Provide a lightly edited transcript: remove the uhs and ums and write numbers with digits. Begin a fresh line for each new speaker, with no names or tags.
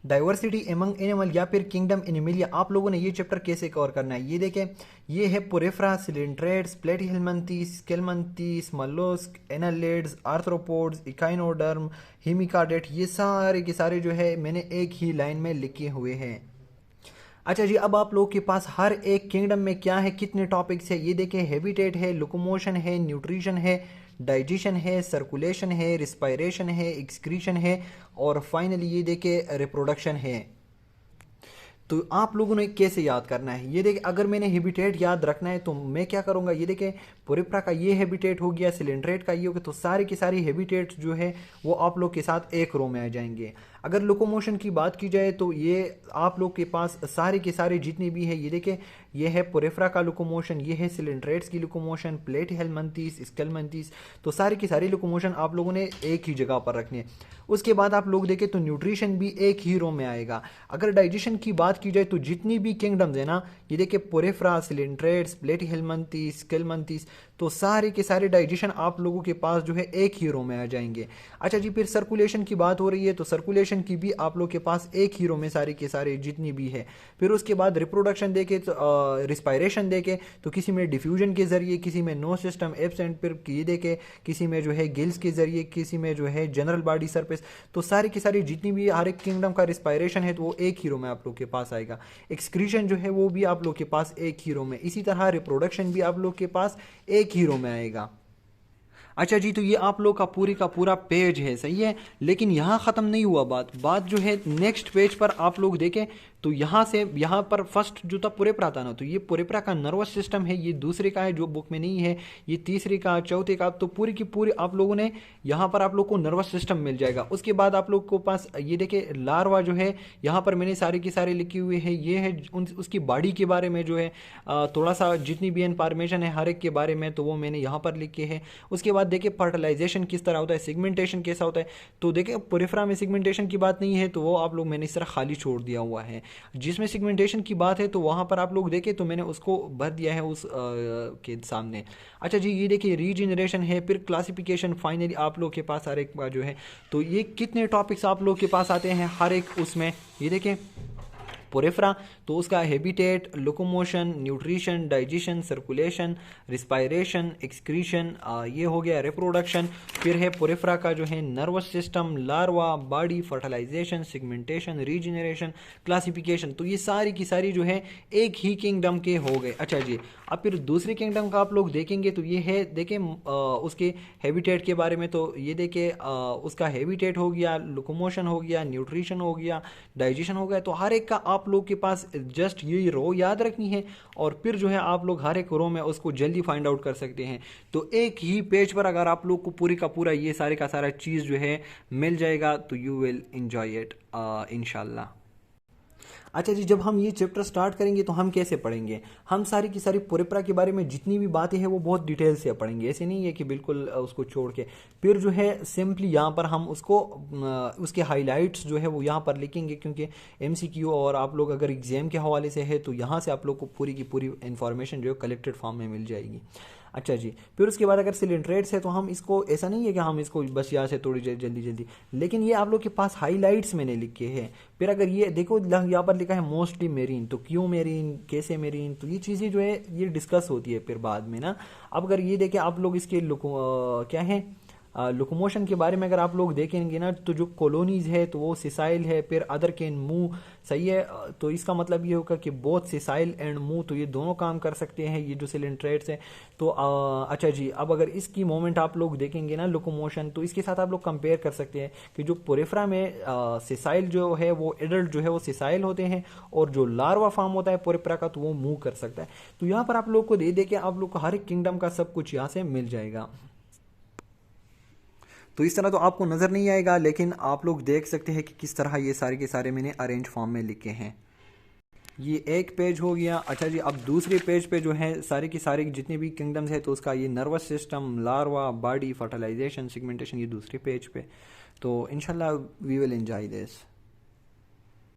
Diversity among animal या फिर kingdom Animalia, आप लोगों ने ये चैप्टर कैसे कवर करना है। ये देखें, ये है porifera, coelenterates, platyhelminthes, aschelminthes, mollusc, annelids, arthropods, echinoderm, hemichordate, ये सारे के सारे जो है मैंने एक ही लाइन में लिखे हुए हैं। अच्छा जी, अब आप लोग के पास हर एक किंगडम में क्या है, कितने टॉपिक्स है, ये देखें, हैबिटेट है, लोकोमोशन है, न्यूट्रिशन है, डाइजेशन है, सर्कुलेशन है, रिस्पायरेशन है, एक्सक्रीशन है, और फाइनली ये देखें रिप्रोडक्शन है। तो आप लोगों ने कैसे याद करना है, ये देखिए, अगर मैंने हैबिटेट याद रखना है तो मैं क्या करूंगा, ये देखें, पोरिप्रा का ये हैबिटेट हो गया, सिलेंट्रेट का ये हो गया, तो सारे के सारे हैबिटेट जो है वो आप लोग के साथ एक रो में आ जाएंगे। अगर लोकोमोशन की बात की जाए तो ये आप लोग के पास सारे के सारे जितने भी है, ये देखें, ये है पोरेफ्रा का लोकोमोशन, ये है सिलेंट्रेट्स की लोकोमोशन, प्लेटिहेल्मिन्थीस, स्केल्मन्थीस, तो सारे के सारे लोकोमोशन आप लोगों ने एक ही जगह पर रखने। उसके बाद आप लोग देखें तो न्यूट्रिशन भी एक ही रो में आएगा। अगर डाइजेशन की बात की जाए तो जितनी भी किंगडम्स है ना, ये देखिए, पोरेफ्रा, सिलेंट्रेट्स, प्लेटिहेल्मिन्थीस, स्केल्मन्थीस, तो सारे के सारे डाइजेशन आप लोगों के पास जो है एक ही रो में आ जाएंगे। अच्छा जी, फिर सर्कुलेशन की बात हो रही है तो सर्कुलेशन की भी आप लोग के पास एक ही रो में सारे के सारे जितनी भी है। फिर उसके बाद रिप्रोडक्शन देखे तो रिस्पायरेशन देखे तो किसी में डिफ्यूजन के जरिए, किसी में नो सिस्टम एब्सेंट, फिर ये देखे किसी में जो है गिल्स के जरिए, किसी में जो है जनरल बॉडी सरफेस, तो सारी की सारी जितनी भी हर एक किंगडम का रिस्पायरेशन है तो वो एक ही रो में आप लोग के पास आएगा। एक्सक्रीशन जो है वो भी आप लोग के पास एक ही रो में, इसी तरह रिप्रोडक्शन भी आप लोग के पास एक ही रो में आएगा। अच्छा जी, तो ये आप लोग का पूरा पेज है, सही है, लेकिन यहाँ ख़त्म नहीं हुआ बात जो है नेक्स्ट पेज पर आप लोग देखें तो यहाँ से यहाँ पर फर्स्ट जो था पोरेप्रा था ना, तो ये पोरेप्रा का नर्वस सिस्टम है, ये दूसरे का है जो बुक में नहीं है, ये तीसरे का, चौथे का, तो पूरी की पूरी आप लोगों ने यहाँ पर आप लोग को नर्वस सिस्टम मिल जाएगा। उसके बाद आप लोग को पास ये देखे लार्वा जो है, यहाँ पर मैंने सारे की सारे लिखे हुए हैं, ये है उसकी बॉडी के बारे में जो है थोड़ा सा जितनी भी इन्फॉर्मेशन है हर एक के बारे में तो वो मैंने यहाँ पर लिखे हैं। उसके बाद देखिए फर्टिलाइजेशन किस तरह होता है, सिगमेंटेशन कैसा होता है, तो देखिए पोरेफ्रा में सिगमेंटेशन की बात नहीं है तो वो आप लोग मैंने इस तरह खाली छोड़ दिया हुआ है। जिसमें सिगमेंटेशन की बात है तो वहाँ पर आप लोग देखें तो मैंने उसको भर दिया है उस के सामने। अच्छा जी, ये देखिए रीजनरेशन है, फिर क्लासिफिकेशन, फाइनली आप लोग के पास हर एक बार जो है, तो ये कितने टॉपिक्स आप लोग के पास आते हैं हर एक उसमें, ये देखें, पोरेफ्रा तो उसका habitat, locomotion, nutrition, digestion, circulation, respiration, excretion, ये हो गया रिप्रोडक्शन। फिर है पोरेफ्रा का जो है nervous system, larva, body, fertilisation, segmentation, regeneration, classification, तो ये सारी की सारी जो है एक ही किंगडम के हो गए। अच्छा जी, अब फिर दूसरे किंगडम का आप लोग देखेंगे तो ये है, देखें उसके हैबिटेट के बारे में, तो ये देखें उसका हैबिटेट हो गया, लोकोमोशन हो गया, न्यूट्रिशन हो गया, डाइजेशन हो गया, तो हर एक का आप लोग के पास जस्ट ये रो याद रखनी है और फिर जो है आप लोग हर एक रो में उसको जल्दी फाइंड आउट कर सकते हैं। तो एक ही पेज पर अगर आप लोग को पूरी का पूरा ये सारे का सारा चीज़ जो है मिल जाएगा तो यू विल एंजॉय इट इंशाल्लाह। अच्छा जी, जब हम ये चैप्टर स्टार्ट करेंगे तो हम कैसे पढ़ेंगे, हम सारी की सारी पोरेप्रा के बारे में जितनी भी बातें हैं वो बहुत डिटेल से पढ़ेंगे, ऐसे नहीं है कि बिल्कुल उसको छोड़ के। फिर जो है सिंपली यहाँ पर हम उसको उसके हाइलाइट्स जो है वो यहाँ पर लिखेंगे, क्योंकि एमसीक्यू और आप लोग अगर एग्जाम के हवाले से है तो यहाँ से आप लोग को पूरी की पूरी इन्फॉर्मेशन जो है कलेक्टेड फॉर्म में मिल जाएगी। अच्छा जी, फिर उसके बाद अगर सिलेंट्रेट्स है तो हम इसको ऐसा नहीं है कि हम इसको बस यहाँ से थोड़ी जल्दी जल्दी, लेकिन ये आप लोग के पास हाईलाइट्स मैंने लिखे हैं। फिर अगर ये देखो यहाँ पर लिखा है मोस्टली मेरीन, तो क्यों मेरीन, कैसे मेरीन, तो ये चीज़ें जो है ये डिस्कस होती है फिर बाद में ना। अब अगर ये देखें आप लोग इसके क्या है लोकोमोशन के बारे में अगर आप लोग देखेंगे ना तो जो कॉलोनीज है तो वो सिसाइल है, फिर अदर कैन मूव, सही है, तो इसका मतलब ये होगा कि बोथ सिसाइल एंड मूव, तो ये दोनों काम कर सकते हैं ये जो सिलेंट्रेट्स हैं। तो अच्छा जी, अब अगर इसकी मोमेंट आप लोग देखेंगे ना लोकोमोशन, तो इसके साथ आप लोग कंपेयर कर सकते हैं कि जो पोरेफ्रा में सिसाइल जो है वो एडल्ट जो है वो सिसाइल होते हैं और जो लार्वा फॉर्म होता है पोरेफ्रा का तो वो मूव कर सकता है। तो यहाँ पर आप लोग को दे दे के आप लोग को हर एक किंगडम का सब कुछ यहाँ से मिल जाएगा। तो इस तरह तो आपको नज़र नहीं आएगा, लेकिन आप लोग देख सकते हैं कि किस तरह ये सारे के सारे मैंने अरेंज फॉर्म में लिखे हैं। ये एक पेज हो गया। अच्छा जी, अब दूसरे पेज पे जो है सारे की सारे जितने भी किंगडम्स है तो उसका ये nervous system, larva, body, fertilisation, segmentation, ये दूसरे पेज पे। तो इंशाल्लाह वी विल एंजॉय दिस।